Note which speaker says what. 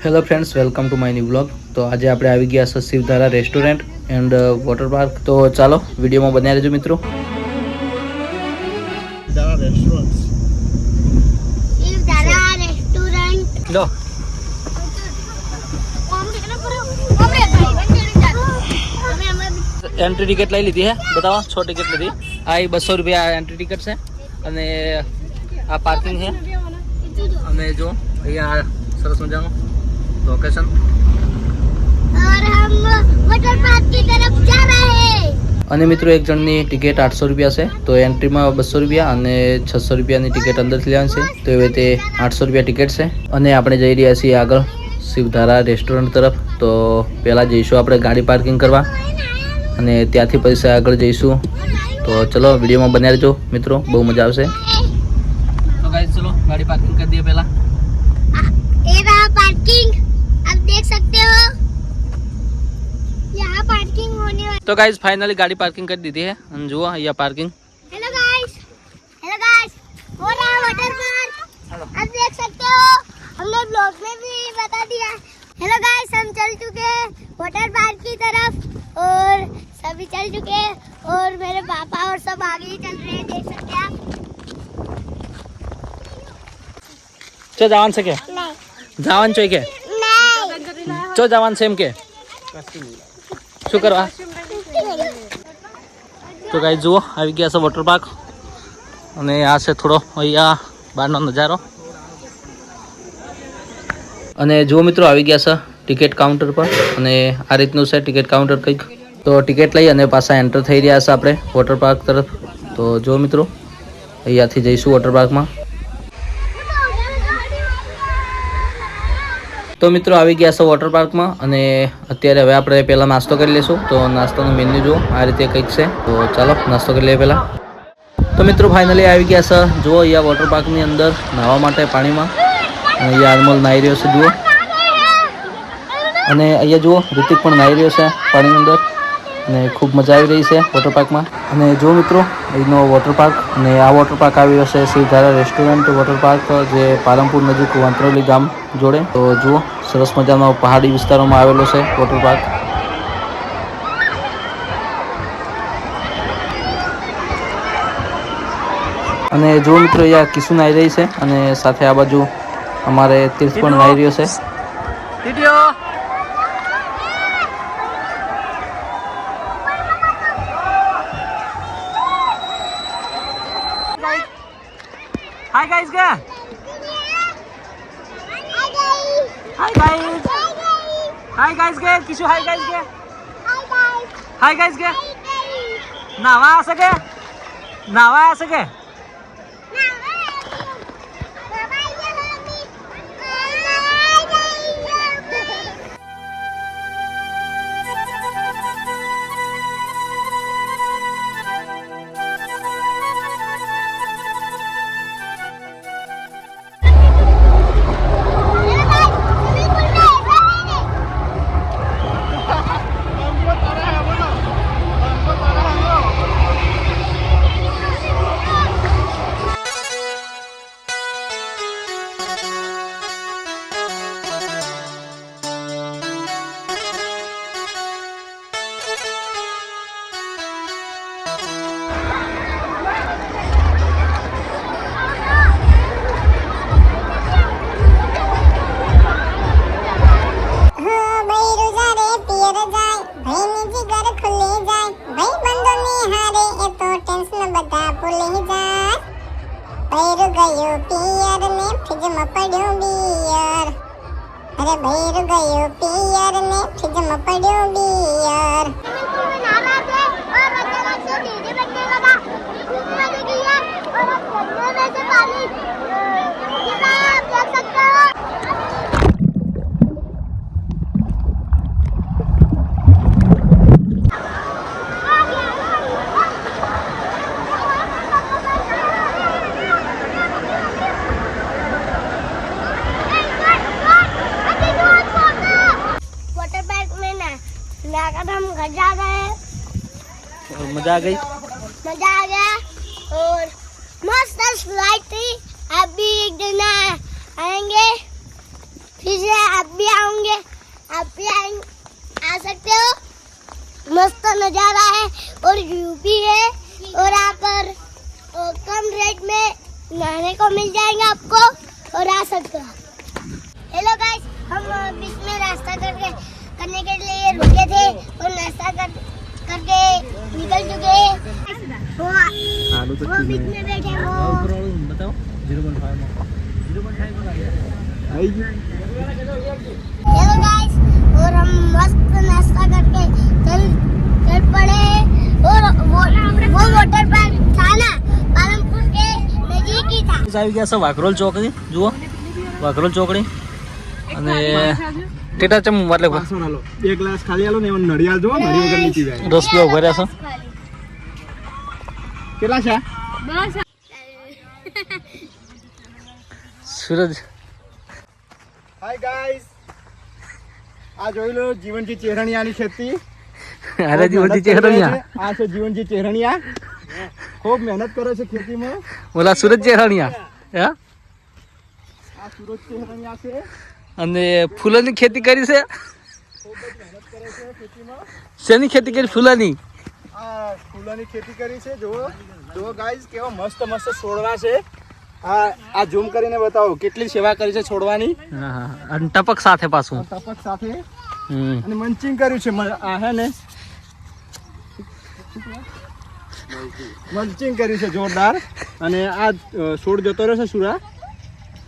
Speaker 1: Hello friends, welcome to my new blog. તો આજે આપણે આવી ગયા છે Shivdhara restaurant and water park. તો ચાલો વિડીયોમાં બન્યા રહેજો મિત્રો. લો એન્ટ્રી ટિકિટ લઈ લીધી હે, બતાવો 6 ટિકિટ લીધી. આ 200 રૂપિયા એન્ટ્રી ટિકિટ છે અને આ પાર્કિંગ છે. અને જો અહીંયા સરસ મજાનું लोकेशन और हम वाटर पार्क की तरफ जा रहे हैं. અને મિત્રો એક જણની ટિકિટ 800 રૂપિયા છે. તો એન્ટ્રીમાં 200 રૂપિયા અને 600 રૂપિયાની ટિકિટ અંદરથી લેવાની છે. તો એવી રીતે 800 રૂપિયા ટિકિટ છે. અને આપણે જઈ રહ્યા છીએ આગળ શિવધારા રેસ્ટોરન્ટ તરફ. તો પહેલાં જઈશું આપણે ગાડી પાર્કિંગ કરવા અને ત્યાંથી પછી આગળ જઈશું. તો ચલો વિડીયોમાં બન્યા રહેજો મિત્રો, બહુ મજા આવશે. તો ગાઈસ ચલો ગાડી પાર્કિંગ કરી દઈએ પહેલાં.
Speaker 2: ये रहा पार्किंग, आप देख सकते हो यहाँ पार्किंग होने वाली.
Speaker 1: तो गाइस फाइनली गाड़ी पार्किंग कर दी थी है અને જુઓ અહીંયા પાર્किंग.
Speaker 2: हेलो गाइस हो रहा है वाटर पार्क, आप देख सकते हो. हमने ब्लॉग में भी बता दिया. हेलो गाइस, हम चल चुके हैं वाटर पार्क की तरफ और सभी चल चुके हैं और मेरे पापा और सब आगे ही चल रहे हैं, देख सकते हैं आप.
Speaker 1: चल जवान से के
Speaker 2: नहीं
Speaker 1: જવાન છે કે ચો જવાન છે એમ કે શું કરવા. તો ગાઈસ જુઓ આવી ગયા છે વોટર પાર્ક અને આ છે થોડો અહીંયા બહારનો નજારો. અને જુઓ મિત્રો આવી ગયા છે ટિકિટ કાઉન્ટર પર અને આ રીતનું છે ટિકિટ કાઉન્ટર કંઈક. તો ટિકિટ લઈ અને પાછા એન્ટર થઈ રહ્યા છે આપણે વોટર પાર્ક તરફ. તો જુઓ મિત્રો અહીંયાથી જઈશું વોટર પાર્કમાં. તો મિત્રો આવી ગયા છે વોટર પાર્કમાં અને અત્યારે હવે આપણે પહેલાં નાસ્તો કરી લઈશું. તો નાસ્તાનું મેન્યુ જુઓ આ રીતે કંઈક છે. તો ચાલો નાસ્તો કરી લઈએ પહેલાં. તો મિત્રો ફાઇનલી આવી ગયા છે જુઓ અહીંયા વોટર પાર્કની અંદર નાહવા માટે પાણીમાં. અને અહીંયા આર્મલ નાહી રહ્યો છે જુઓ. અને અહીંયા જુઓ ઋતિક પણ નાહી રહ્યો છે પાણીની અંદર અને ખૂબ મજા આવી રહી છે વોટર પાર્કમાં. અને જુઓ મિત્રો અહીંનો વોટર પાર્ક અને આ વોટર પાર્ક આવ્યો છે શિવધારા રેસ્ટોરન્ટ વોટર પાર્ક, જે પાલનપુર નજીક વાંત્રોલી ગામ જોડે. તો જુઓ સરસ મજાનો પહાડી વિસ્તારોમાં આવેલો છે વોટર પાર્ક. અને જુઓ મિત્રો અહીંયા કિશુ નાહી રહી છે અને સાથે આ બાજુ અમારે તીર્થ પણ નાહી રહ્યો છે. हाय गाइस क्या हाय गाइस के किशु हाय गाइस के नावा आ सके
Speaker 2: पियर ने फ्रिज में पड़ो बियर, अरे भैर गयो पियर ने फ्रिज में पड़ो बियर. हम घर जा गए
Speaker 1: और मजा आ गई,
Speaker 2: मजा आ गया और मस्त फ्लाइट थी. आप भी एक दिन आएंगे फिर यूपी से आप भी आओगे, आप भी आ सकते हो। मस्त नज़ारा है और यूपी है और यहाँ पर कम रेट में नहाने को मिल जाएंगे आपको और आ सकते हो। हेलो गाइस, हम बीच में नाश्ता करने के लिए रुके थे और नाश्ता करके निकल चुके हैं। वो बीच में बैठे वो
Speaker 1: बताओ 0.5
Speaker 2: हेलो गाइस, और हम मस्त नाश्ता करके चल पड़े और वो वाटर पार्क था ना पालमपुर के नजीक ही था।
Speaker 1: આવી ગયા છે વાઘરોલ ચોકડી જુઓ વાઘરોલ ચોકડી અને ટેટા ચમ એટલે
Speaker 3: એક ગ્લાસ ખાલી આલો ને એમાં નડિયાદ જો નડી વગર નીચી જાય
Speaker 1: રસ પીવા ભર્યા છે
Speaker 3: કેટલા છે
Speaker 1: સૂરજ
Speaker 3: હાય ગાઈસ આ જોઈ લો જીવનજી ચેહરણિયાની ખેતી
Speaker 1: અરે જીવનજી ચેહરણિયા
Speaker 3: આ છે જીવનજી ચેહરણિયા ખૂબ મહેનત કરે છે ખેતીમાં
Speaker 1: ઓલા સુરજ ચેહરણિયા હે
Speaker 3: આ સુરજ ચેહરણિયા છે
Speaker 1: અને ફૂલોની ખેતી કરી છે શેની ખેતી કરી ફૂલોની
Speaker 3: આ ફૂલોની ખેતી કરી છે જો જો ગાઈસ કેવો મસ્ત મસ્ત છોડવા છે આ ઝૂમ કરીને બતાવો કેટલી સેવા કરી છે છોડવાની
Speaker 1: હા હા અને ટપક સાથે પાછું
Speaker 3: ટપક સાથે
Speaker 1: હમ
Speaker 3: અને મંચિંગ કર્યું છે આ હે ને મલ્ચિંગ કર્યું છે જોરદાર અને આ છોડ જતો રહેશે સુરા